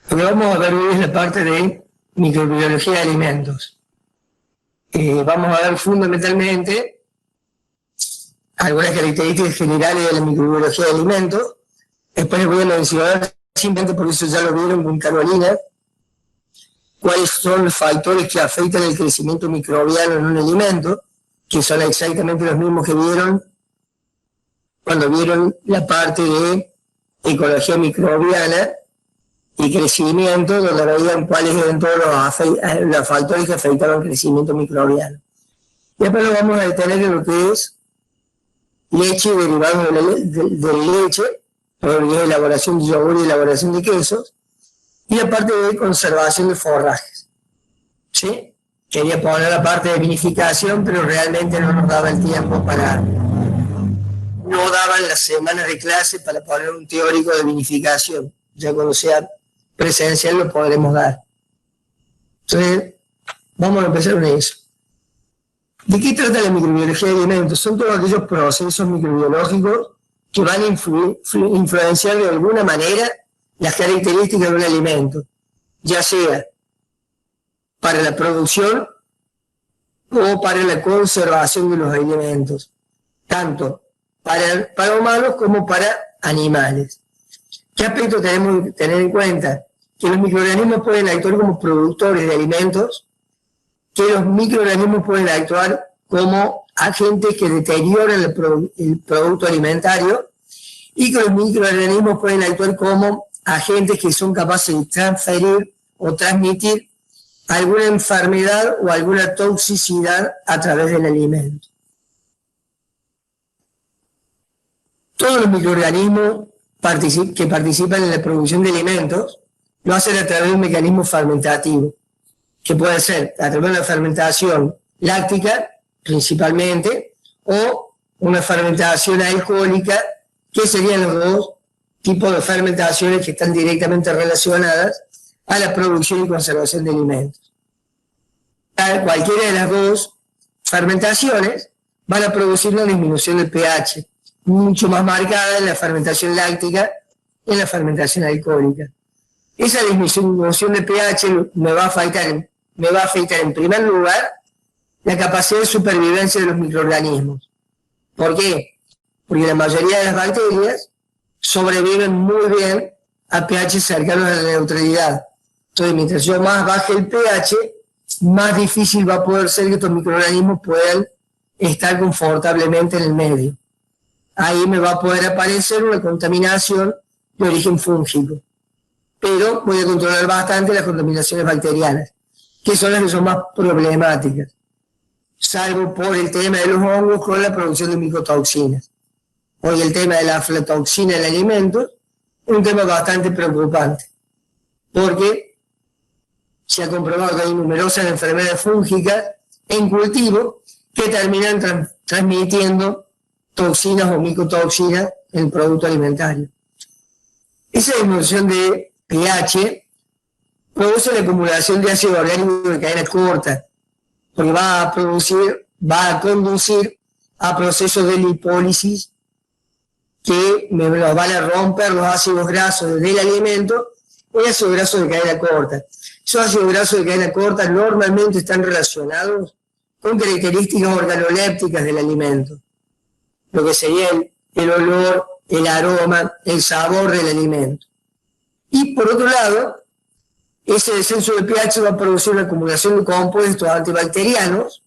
Lo que vamos a ver hoy es la parte de microbiología de alimentos. Vamos a ver fundamentalmente algunas características generales de la microbiología de alimentos. Después les voy a mencionar, simplemente por eso ya lo vieron con Carolina, cuáles son los factores que afectan el crecimiento microbiano en un alimento, que son exactamente los mismos que vieron cuando vieron la parte de ecología microbiana y crecimiento, donde veían cuáles eran todos los factores que afectaban el crecimiento microbiano. Y después lo vamos a detener en lo que es leche, derivados de leche, elaboración de yogur y elaboración de quesos, y la parte de conservación de forrajes. ¿Sí? Quería poner la parte de vinificación, pero realmente no nos daba el tiempo para... No daban las semanas de clase para poner un teórico de vinificación. Ya cuando sea presencial lo podremos dar. Entonces, vamos a empezar con eso. ¿De qué trata la microbiología de alimentos? Son todos aquellos procesos microbiológicos que van a influenciar de alguna manera las características de un alimento, ya sea para la producción o para la conservación de los alimentos, tanto para humanos como para animales. ¿Qué aspecto tenemos que tener en cuenta? Que los microorganismos pueden actuar como productores de alimentos, que los microorganismos pueden actuar como agentes que deterioran el producto alimentario y que los microorganismos pueden actuar como agentes que son capaces de transferir o transmitir alguna enfermedad o alguna toxicidad a través del alimento. Todos los microorganismos que participan en la producción de alimentos lo hacen a través de un mecanismo fermentativo, que puede ser a través de la fermentación láctica, principalmente, o una fermentación alcohólica, que serían los dos tipos de fermentaciones que están directamente relacionadas a la producción y conservación de alimentos. Cualquiera de las dos fermentaciones van a producir una disminución del pH, mucho más marcada en la fermentación láctica y en la fermentación alcohólica. Esa disminución de pH me va a afectar en primer lugar la capacidad de supervivencia de los microorganismos. ¿Por qué? Porque la mayoría de las bacterias sobreviven muy bien a pH cercanos a la neutralidad. Entonces, mientras yo más baje el pH, más difícil va a poder ser que estos microorganismos puedan estar confortablemente en el medio. Ahí me va a poder aparecer una contaminación de origen fúngico. Pero voy a controlar bastante las contaminaciones bacterianas, que son las que son más problemáticas, salvo por el tema de los hongos con la producción de micotoxinas. Hoy el tema de la aflatoxina en alimentos es un tema bastante preocupante, porque se ha comprobado que hay numerosas enfermedades fúngicas en cultivo que terminan transmitiendo toxinas o micotoxinas en el producto alimentario. Esa disminución de pH produce la acumulación de ácido orgánico de cadena corta, porque va a conducir a procesos de lipólisis que me los van a romper los ácidos grasos del alimento y ácidos grasos de cadena corta. Esos ácidos grasos de cadena corta normalmente están relacionados con características organolépticas del alimento, lo que sería el olor, el aroma, el sabor del alimento. Y por otro lado, ese descenso de pH va a producir una acumulación de compuestos antibacterianos,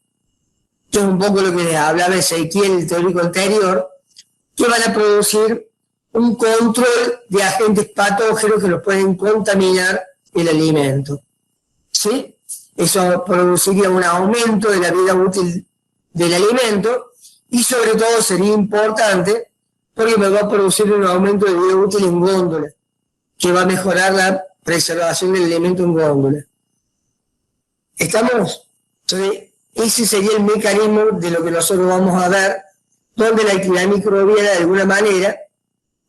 que es un poco lo que les hablaba Ezequiel, el teórico anterior, que van a producir un control de agentes patógenos que los pueden contaminar el alimento. ¿Sí? Eso produciría un aumento de la vida útil del alimento y sobre todo sería importante porque me va a producir un aumento de vida útil en góndola, que va a mejorar la preservación del alimento en góndola. ¿Estamos? Entonces, ese sería el mecanismo de lo que nosotros vamos a ver, donde la actividad microbiana de alguna manera,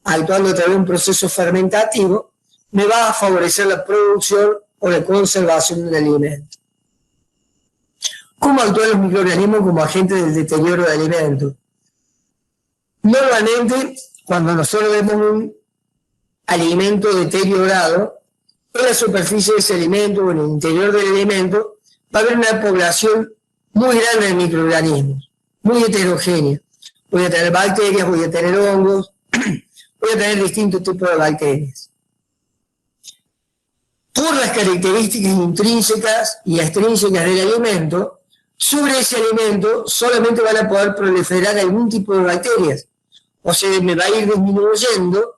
actuando a través de un proceso fermentativo, me va a favorecer la producción o la conservación del alimento. ¿Cómo actúan los microorganismos como agentes del deterioro de alimentos? Normalmente, cuando nosotros vemos un alimento deteriorado, en la superficie de ese alimento o en el interior del alimento va a haber una población muy grande de microorganismos, muy heterogénea. Voy a tener bacterias, voy a tener hongos, voy a tener distintos tipos de bacterias. Por las características intrínsecas y extrínsecas del alimento, sobre ese alimento solamente van a poder proliferar algún tipo de bacterias. O sea, me va a ir disminuyendo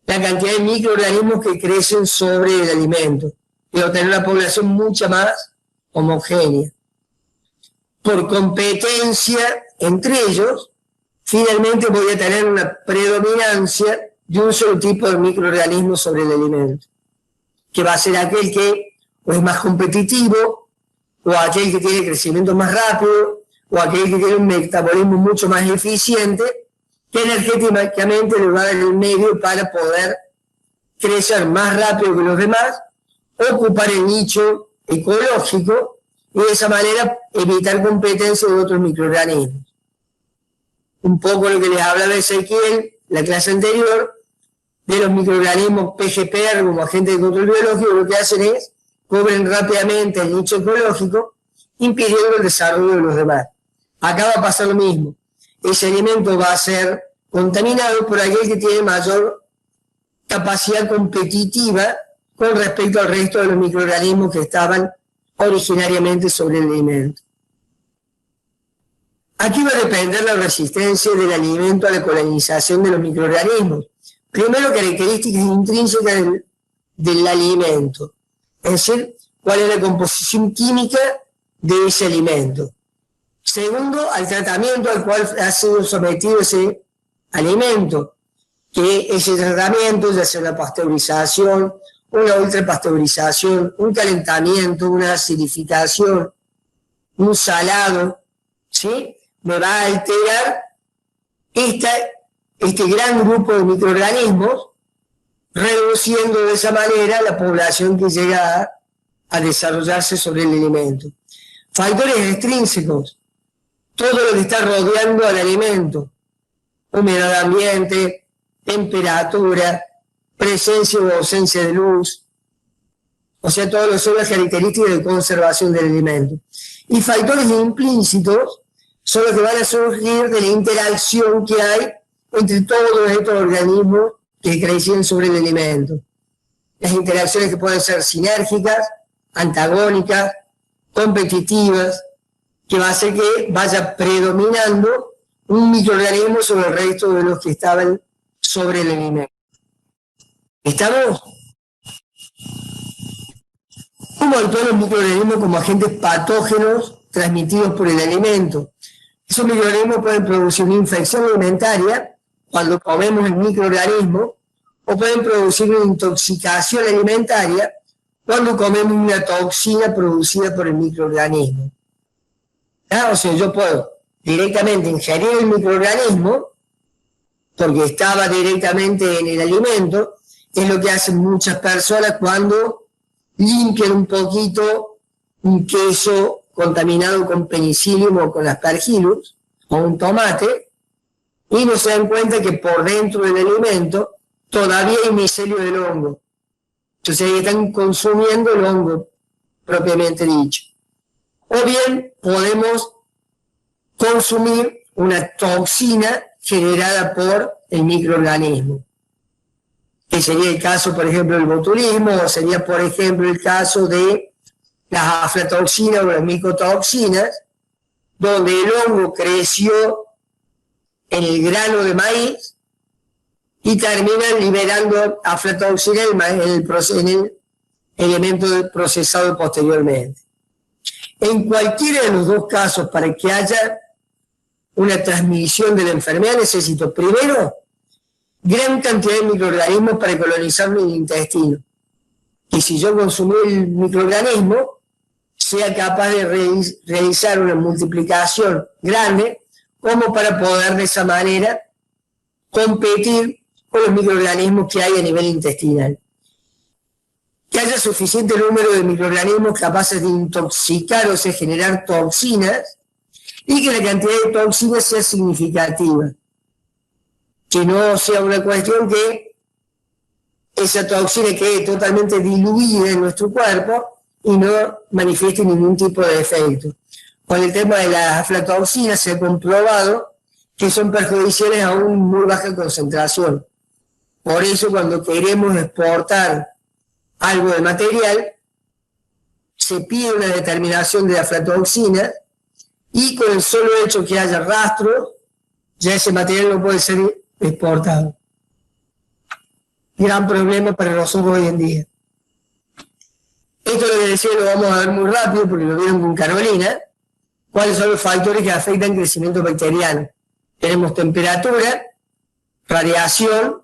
la cantidad de microorganismos que crecen sobre el alimento. Y obtener una población mucho más homogénea. Por competencia entre ellos, finalmente voy a tener una predominancia de un solo tipo de microorganismo sobre el alimento, que va a ser aquel que o es más competitivo, o aquel que tiene crecimiento más rápido, o aquel que tiene un metabolismo mucho más eficiente, que energéticamente le va a dar el medio para poder crecer más rápido que los demás, ocupar el nicho ecológico y de esa manera evitar competencia de otros microorganismos. Un poco lo que les hablaba Ezequiel, la clase anterior, de los microorganismos PGPR como agentes de control biológico, lo que hacen es cubren rápidamente el nicho ecológico, impidiendo el desarrollo de los demás. Acá va a pasar lo mismo. Ese alimento va a ser contaminado por aquel que tiene mayor capacidad competitiva con respecto al resto de los microorganismos que estaban originariamente sobre el alimento. Aquí va a depender la resistencia del alimento a la colonización de los microorganismos. Primero, características intrínsecas del alimento, es decir, cuál es la composición química de ese alimento. Segundo, al tratamiento al cual ha sido sometido ese alimento, que ese tratamiento, ya sea una pasteurización, una ultrapasteurización, un calentamiento, una acidificación, un salado, ¿sí? Me va a alterar este gran grupo de microorganismos, reduciendo de esa manera la población que llega a desarrollarse sobre el alimento. Factores extrínsecos, todo lo que está rodeando al alimento, humedad ambiente, temperatura, presencia o ausencia de luz, o sea, todo lo que son las características de conservación del alimento. Y factores implícitos son los que van a surgir de la interacción que hay entre todos estos organismos que crecen sobre el alimento. Las interacciones que pueden ser sinérgicas, antagónicas, competitivas, que va a hacer que vaya predominando un microorganismo sobre el resto de los que estaban sobre el alimento. ¿Estamos? ¿Cómo actúan los microorganismos como agentes patógenos transmitidos por el alimento? Esos microorganismos pueden producir una infección alimentaria cuando comemos el microorganismo, o pueden producir una intoxicación alimentaria cuando comemos una toxina producida por el microorganismo. O sea, yo puedo directamente ingerir el microorganismo porque estaba directamente en el alimento. Es lo que hacen muchas personas cuando limpian un poquito un queso contaminado con penicillium o con aspergillus o un tomate, y no se dan cuenta que por dentro del alimento todavía hay micelio del hongo. Entonces ahí están consumiendo el hongo propiamente dicho. O bien podemos consumir una toxina generada por el microorganismo, que sería el caso, por ejemplo, del botulismo, o sería, por ejemplo, el caso de las aflatoxinas o las micotoxinas, donde el hongo creció en el grano de maíz y terminan liberando aflatoxina en el elemento procesado posteriormente. En cualquiera de los dos casos, para que haya una transmisión de la enfermedad, necesito primero gran cantidad de microorganismos para colonizar mi intestino. Y si yo consumí el microorganismo, sea capaz de realizar una multiplicación grande, como para poder de esa manera competir con los microorganismos que hay a nivel intestinal. Que haya suficiente número de microorganismos capaces de intoxicar, o sea, generar toxinas, y que la cantidad de toxinas sea significativa. Que no sea una cuestión que esa toxina quede totalmente diluida en nuestro cuerpo y no manifieste ningún tipo de efecto. Con el tema de las aflatoxinas se ha comprobado que son perjudiciales a una muy baja concentración. Por eso cuando queremos exportar algo de material, se pide una determinación de aflatoxina y con el solo hecho que haya rastro, ya ese material no puede ser exportado. Gran problema para nosotros hoy en día. Esto lo que decía lo vamos a ver muy rápido porque lo vieron con Carolina. ¿Cuáles son los factores que afectan el crecimiento bacteriano? Tenemos temperatura, radiación,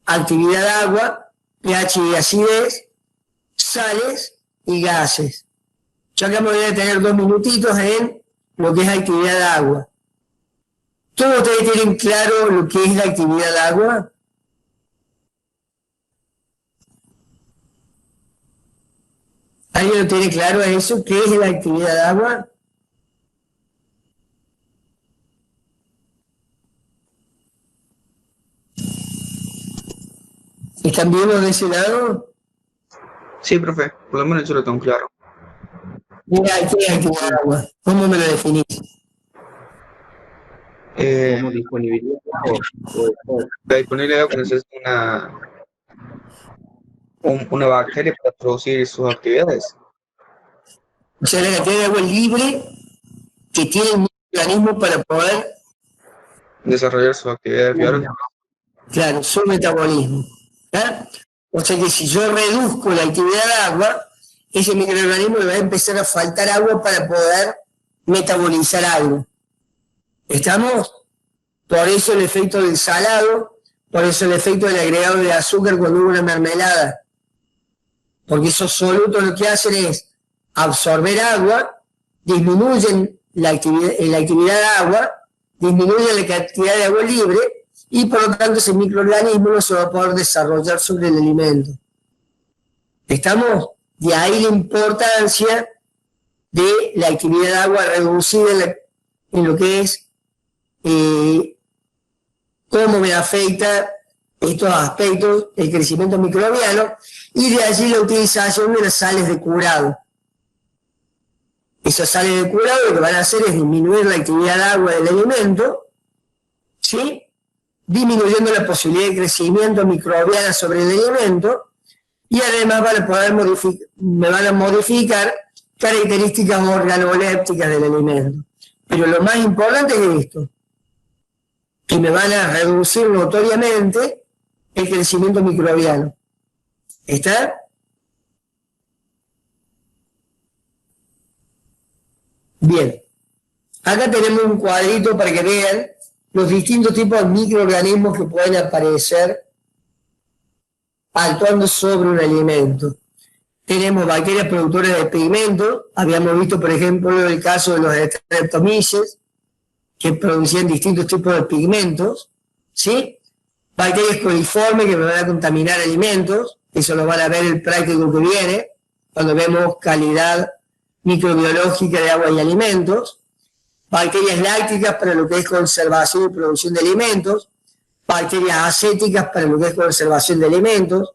actividad de agua, pH y acidez, sales y gases. Yo acá me voy a detener 2 minutitos en lo que es actividad de agua. ¿Todos ustedes tienen claro lo que es la actividad de agua? ¿Alguien lo tiene claro eso? ¿Qué es la actividad de agua? ¿Están viendo de ese lado? Sí, profe, por lo menos yo lo tengo claro. Mira, ¿qué es actividad de agua? ¿Cómo me lo definís? Como disponibilidad. La disponibilidad de agua es una bacteria para producir sus actividades. O sea, la cantidad de agua libre que tiene el organismo para poder Desarrollar sus actividades biológicas. claro, su metabolismo. ¿Ah? O sea que si yo reduzco la actividad de agua, ese microorganismo le va a empezar a faltar agua para poder metabolizar algo. ¿Estamos? Por eso el efecto del salado, por eso el efecto del agregado de azúcar cuando hubo una mermelada. Porque esos solutos lo que hacen es absorber agua, disminuyen la actividad de agua, disminuyen la cantidad de agua libre y por lo tanto ese microorganismo no se va a poder desarrollar sobre el alimento. ¿Estamos? De ahí la importancia de la actividad de agua reducida en lo que es cómo me afecta estos aspectos el crecimiento microbiano y de allí la utilización de las sales de curado. Esas sales de curado lo que van a hacer es disminuir la actividad de agua del alimento, ¿sí? Disminuyendo la posibilidad de crecimiento microbiano sobre el alimento y además me van a modificar características organolépticas del alimento. Pero lo más importante es esto, que me van a reducir notoriamente el crecimiento microbiano. ¿Está? Bien. Acá tenemos un cuadrito para que vean los distintos tipos de microorganismos que pueden aparecer actuando sobre un alimento. Tenemos bacterias productoras de pigmentos. Habíamos visto, por ejemplo, el caso de los Streptomyces, que producían distintos tipos de pigmentos, ¿sí? Bacterias coliformes que me van a contaminar alimentos, eso lo van a ver el práctico que viene, cuando vemos calidad microbiológica de agua y alimentos. Bacterias lácticas para lo que es conservación y producción de alimentos, bacterias acéticas para lo que es conservación de alimentos,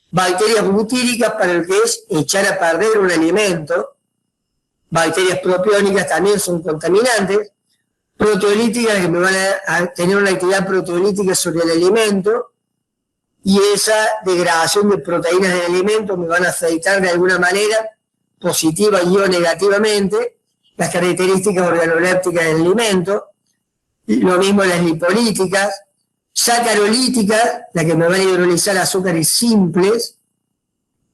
bacterias butíricas para lo que es echar a perder un alimento, bacterias propiónicas también son contaminantes, proteolíticas que me van a tener una actividad proteolítica sobre el alimento y esa degradación de proteínas del alimento me van a afectar de alguna manera positiva y o negativamente las características organolépticas del alimento, lo mismo las lipolíticas, sacarolíticas, las que me van a hidrolizar azúcares simples,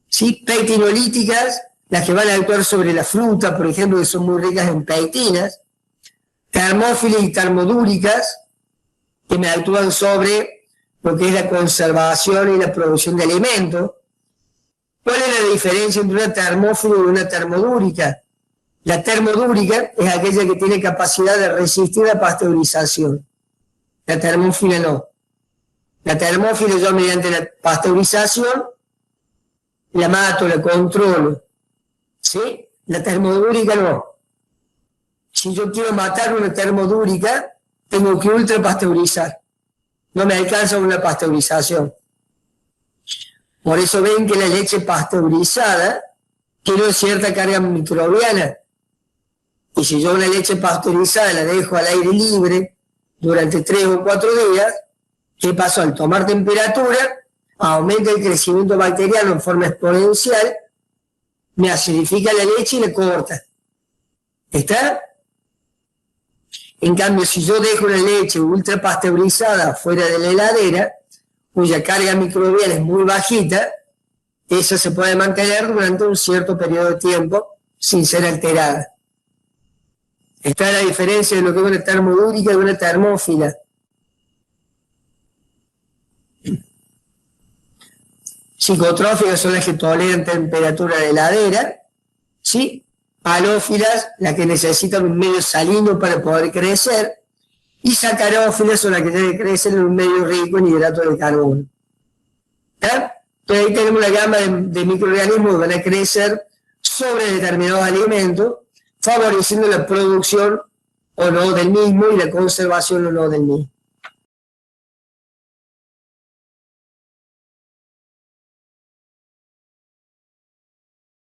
¿sí? Pectinolíticas, las que van a actuar sobre la fruta, por ejemplo, que son muy ricas en pectinas, termófilas y termodúricas, que me actúan sobre lo que es la conservación y la producción de alimentos. ¿Cuál es la diferencia entre una termófila y una termodúrica? La termodúrica es aquella que tiene capacidad de resistir la pasteurización. La termófila no. La termófila yo mediante la pasteurización la mato, la controlo. ¿Sí? La termodúrica no. Si yo quiero matar una termodúrica, tengo que ultrapasteurizar. No me alcanza una pasteurización. Por eso ven que la leche pasteurizada tiene cierta carga microbiana. Y si yo una leche pasteurizada la dejo al aire libre durante 3 o 4 días, ¿qué pasó? Al tomar temperatura, aumenta el crecimiento bacteriano en forma exponencial, me acidifica la leche y le corta. ¿Está? En cambio, si yo dejo una leche ultra pasteurizada fuera de la heladera, cuya carga microbiana es muy bajita, esa se puede mantener durante un cierto periodo de tiempo sin ser alterada. Está la diferencia de lo que es una termodúrica y una termófila. Psicotróficas son las que toleran temperatura de heladera, ¿sí? Halófilas, las que necesitan un medio salino para poder crecer, y sacarófilas son las que tienen que crecer en un medio rico en hidratos de carbono. ¿Está? Entonces ahí tenemos una gama de microorganismos que van a crecer sobre determinados alimentos, favoreciendo la producción o no del mismo y la conservación o no del mismo.